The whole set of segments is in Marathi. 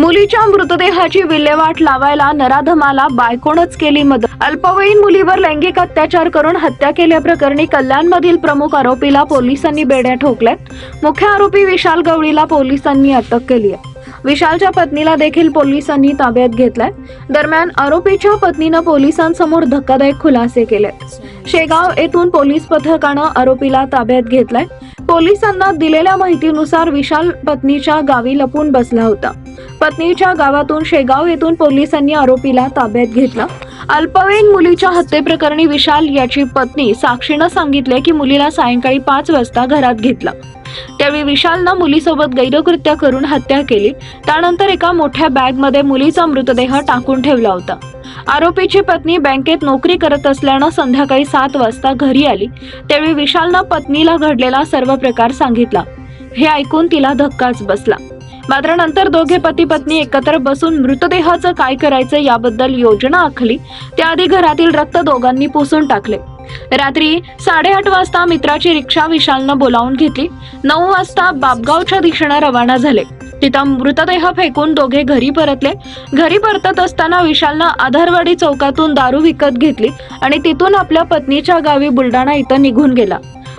मुलीच्या मृतदेहाची विल्हेवाट लावायला नराधमाला बायकोनच केली मदत। अल्पवयीन मुलीवर लैंगिक अत्याचार करून हत्या केल्याप्रकरणी कल्याणमधील प्रमुख आरोपीला पोलिसांनी बेड्या ठोकल्यात। मुख्य आरोपी विशाल गवळीला पोलिसांनी अटक केली आहे। विशालच्या पत्नीला देखील पोलिसांनी ताब्यात घेतलाय। दरम्यान आरोपीच्या पत्नीनं पोलिसांसमोर धक्कादायक खुलासे केले। शेगाव येथून पोलीस पथकानं आरोपीला ताब्यात घेतलाय। पोलिसांना दिलेल्या माहितीनुसार विशाल पत्नीच्या गावी लपून बसला होता। पत्नीच्या गावातून शेगाव येथून पोलिसांनी आरोपीला ताब्यात घेतलं। अल्पवयीन मुलीच्या हत्येप्रकरणी विशाल याची पत्नी साक्षीनं सांगितले की मुलीला सायंकाळी 5 वाजता घरात घेतलं। त्यावेळी विशालनं मुलीसोबत गैरकृत्य करून हत्या केली। त्यानंतर एका मोठ्या बॅगमध्ये मुलीचा मृतदेह टाकून ठेवला होता। आरोपीची पत्नी बँकेत नोकरी करत असल्यानं संध्याकाळी 7 वाजता घरी आली। त्यावेळी विशालनं पत्नीला घडलेला सर्व प्रकार सांगितला। हे ऐकून तिला धक्काच बसला। मात्र नंतर दोघे पती पत्नी एकत्र बसून मृतदेहाचं काय करायचं याबद्दल योजना आखली। त्याआधी घरातील रक्त दोघांनी पुसून टाकले। रात्री 8:30 वाजता मित्राची रिक्षा विशालनं बोलावून घेतली। 9 वाजता बापगावच्या दिशेने रवाना झाले। तिथं मृतदेह फेकून दोघे घरी परतले। घरी परतत असताना विशालनं आधारवाडी चौकातून दारू विकत घेतली आणि तिथून आपल्या पत्नीच्या गावी बुलडाणा इथं निघून गेला।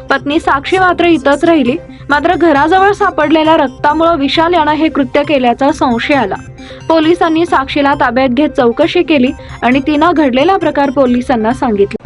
पत्नी साक्षी मात्र इथंच राहिली। मात्र घराजवळ सापडलेल्या रक्तामुळे विशाल यानं हे कृत्य केल्याचा संशय आला। पोलिसांनी साक्षीला ताब्यात घेत चौकशी केली आणि तिनं घडलेला प्रकार पोलिसांना सांगितला।